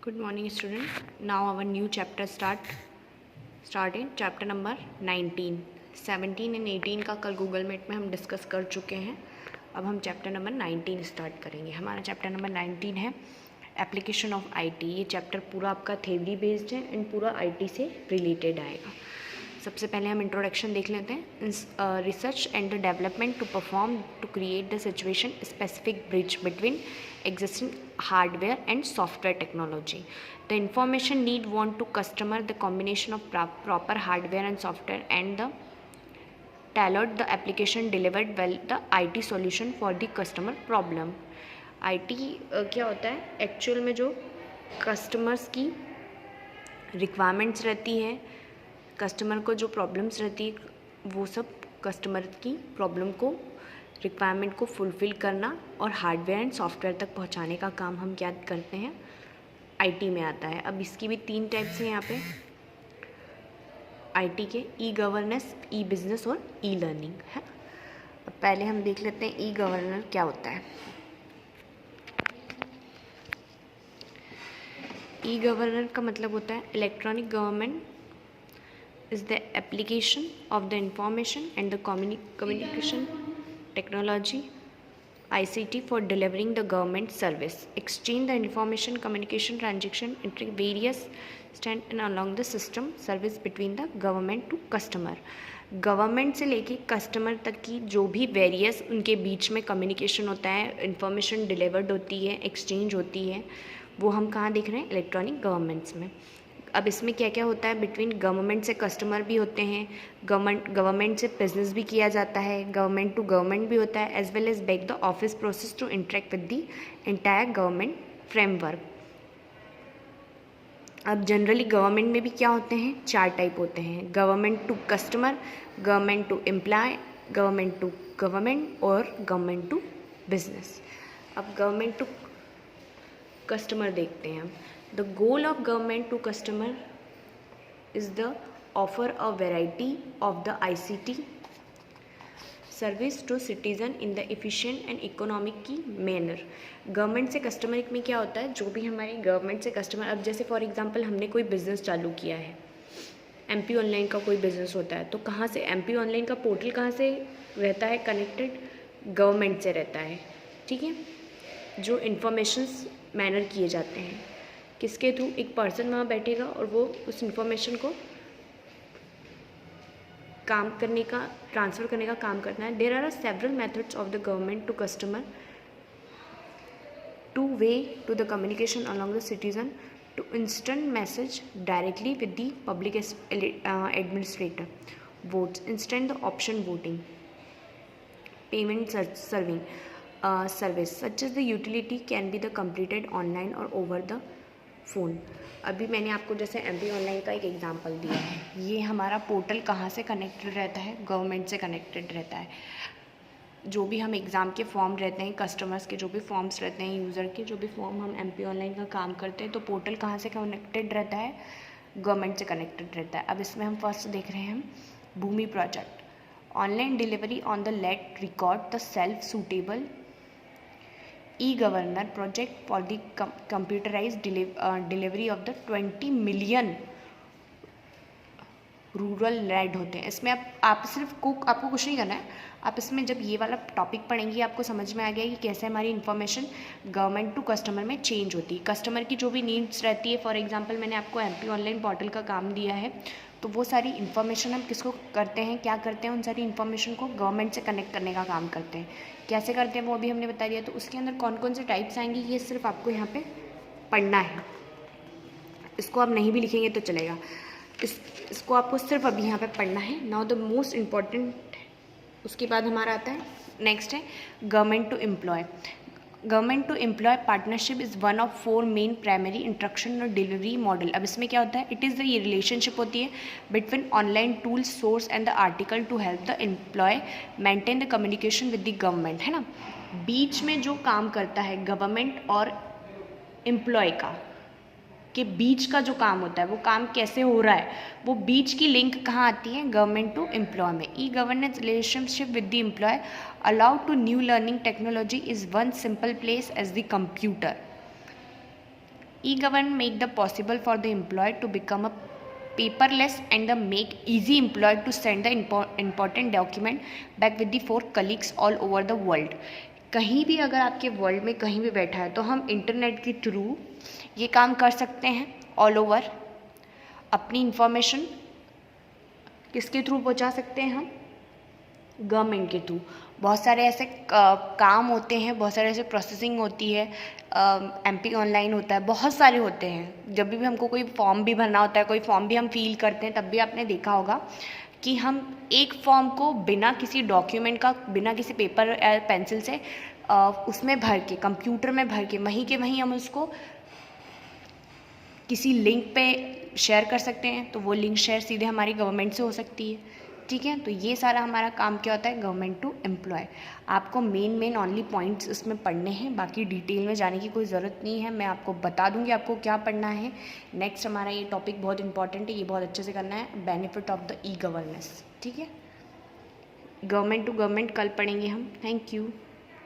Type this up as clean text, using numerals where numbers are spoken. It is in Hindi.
Good morning, student. Now our new chapter start in chapter number 19. 17 and 18 का कल गूगल मीट में हम डिस्कस कर चुके हैं. अब हम चैप्टर नंबर 19 स्टार्ट करेंगे. हमारा चैप्टर नंबर 19 है एप्लीकेशन ऑफ आईटी. ये चैप्टर पूरा आपका थ्योरी बेस्ड है एंड पूरा आईटी से रिलेटेड आएगा. सबसे पहले हम इंट्रोडक्शन देख लेते हैं. Research and the development to perform to create the situation specific bridge between existing hardware and software technology. The information need want to customer the combination of proper hardware and software and the tailored the application delivered well the IT solution for the customer problem. IT क्या होता है एक्चुअल में जो कस्टमर्स की रिक्वायरमेंट्स रहती है, कस्टमर को जो प्रॉब्लम्स रहती है वो सब कस्टमर की प्रॉब्लम को रिक्वायरमेंट को फुलफ़िल करना और हार्डवेयर एंड सॉफ्टवेयर तक पहुंचाने का काम हम क्या करते हैं, आईटी में आता है. अब इसकी भी 3 टाइप्स हैं यहाँ पे आईटी के, ई गवर्नेंस, ई बिजनेस और ई लर्निंग है. अब पहले हम देख लेते हैं ई गवर्नर क्या होता है. ई गवर्नर का मतलब होता है electronic government is the application of the information and the communication technology ICT for delivering the government service, exchange the information communication transaction entre various stand and along the system service between the government to customer. Government से लेके कस्टमर तक की जो भी वेरियस उनके बीच में कम्युनिकेशन होता है, इंफॉर्मेशन डिलीवर्ड होती है, एक्सचेंज होती है, वो हम कहाँ देख रहे हैं, इलेक्ट्रॉनिक गवर्नमेंट्स में. अब इसमें क्या क्या होता है, बिटवीन गवर्नमेंट से कस्टमर भी होते हैं, गवर्नमेंट से बिजनेस भी किया जाता है, गवर्नमेंट टू गवर्नमेंट भी होता है, as well as back the office process to interact with the entire government framework. अब जनरली गवर्नमेंट में भी क्या होते हैं, 4 टाइप होते हैं, government to customer, government to employ, government to government और गवर्नमेंट टू बिजनेस. अब गवर्नमेंट टू कस्टमर देखते हैं हम. The goal of government to customer is the offer a variety of the ICT service to citizen in the efficient and economic की manner. गवर्नमेंट से कस्टमर में क्या होता है, जो भी हमारे गवर्नमेंट से कस्टमर, अब जैसे फॉर एग्जांपल हमने कोई बिज़नेस चालू किया है, एमपी ऑनलाइन का कोई बिज़नेस होता है, तो कहाँ से एमपी ऑनलाइन का पोर्टल कहाँ से रहता है, कनेक्टेड गवर्नमेंट से रहता है. ठीक है, जो इन्फॉर्मेशंस मैनर किए जाते हैं किसके थ्रू, एक पर्सन वहाँ बैठेगा और वो उस इंफॉर्मेशन को काम करने का, ट्रांसफ़र करने का काम करना है. There are several methods of the government to customer to way to the communication along the citizen to instant message directly with the public administrator, votes, instant the option voting, payment serving service such as the utility can be the completed online और ओवर द फ़ोन. अभी मैंने आपको जैसे एमपी ऑनलाइन का एक एग्जांपल दिया है. ये हमारा पोर्टल कहाँ से कनेक्टेड रहता है, गवर्नमेंट से कनेक्टेड रहता है. जो भी हम एग्ज़ाम के फॉर्म रहते हैं, कस्टमर्स के जो भी फॉर्म्स रहते हैं, यूज़र के जो भी फॉर्म, हम एमपी ऑनलाइन का काम करते हैं, तो पोर्टल कहाँ से कनेक्टेड रहता है, गवर्नमेंट से कनेक्टेड रहता है. अब इसमें हम फर्स्ट देख रहे हैं हम Bhoomi project, online delivery on the late record the self suitable e-governor project for the computerized delivery of the 20 million rural land होते हैं. इसमें आप सिर्फ आपको कुछ नहीं करना है. आप इसमें जब ये वाला टॉपिक पढ़ेंगे आपको समझ में आ गया कि कैसे हमारी इन्फॉर्मेशन गवर्नमेंट टू कस्टमर में चेंज होती है. कस्टमर की जो भी नीड्स रहती है, फॉर एग्जांपल मैंने आपको एमपी ऑनलाइन पोर्टल का काम दिया है, तो वो सारी इन्फॉर्मेशन हम किसको करते हैं, क्या करते हैं, उन सारी इन्फॉर्मेशन को गवर्नमेंट से कनेक्ट करने का काम करते हैं. कैसे करते हैं वो अभी हमने बता दिया. तो उसके अंदर कौन कौन से टाइप्स आएंगे ये सिर्फ आपको यहाँ पे पढ़ना है. इसको आप नहीं भी लिखेंगे तो चलेगा. इसको आपको सिर्फ अभी यहाँ पे पढ़ना है. नाउ द मोस्ट इम्पॉर्टेंट, उसके बाद हमारा आता है नेक्स्ट है government to employ. Government to employ partnership is one of 4 main primary instruction और डिलीवरी मॉडल. अब इसमें क्या होता है, इट इज़ द ये रिलेशनशिप होती है between online tools source and the article to help the employ maintain the communication with the government, है ना. बीच में जो काम करता है गवर्नमेंट और एम्प्लॉय का के बीच का जो काम होता है, वो काम कैसे हो रहा है, वो बीच की लिंक कहाँ आती है, गवर्नमेंट टू एम्प्लॉय में. E governance relationship with the employ allowed to new learning technology is one simple place as the computer. E-government make the possible for the employee to become a paperless and the make easy employee to send the important document back with the four colleagues all over the world. कहीं भी अगर आपके वर्ल्ड में कहीं भी बैठा है तो हम इंटरनेट के थ्रू ये काम कर सकते हैं ऑल ओवर. अपनी इंफॉर्मेशन किसके थ्रू पहुंचा सकते हैं हम? गवर्नमेंट के थ्रू. बहुत सारे ऐसे काम होते हैं, बहुत सारे ऐसे प्रोसेसिंग होती है, MP ऑनलाइन होता है, बहुत सारे होते हैं. जब भी हमको कोई फॉर्म भी भरना होता है, कोई फॉर्म भी हम फिल करते हैं, तब भी आपने देखा होगा कि हम एक फॉर्म को बिना किसी डॉक्यूमेंट का, बिना किसी पेपर पेंसिल से उसमें भर के, कंप्यूटर में भर के वहीं के वहीं हम उसको किसी लिंक पे शेयर कर सकते हैं. तो वो लिंक शेयर सीधे हमारी गवर्नमेंट से हो सकती है. ठीक है, तो ये सारा हमारा काम क्या होता है? Government to employ. आपको मेन ओनली पॉइंट्स इसमें पढ़ने हैं, बाकी डिटेल में जाने की कोई ज़रूरत नहीं है. मैं आपको बता दूंगी आपको क्या पढ़ना है. नेक्स्ट हमारा ये टॉपिक बहुत इंपॉर्टेंट है, ये बहुत अच्छे से करना है. Benefit of the e governance. ठीक है, गवर्नमेंट टू गवर्नमेंट कल पढ़ेंगे हम. Thank you.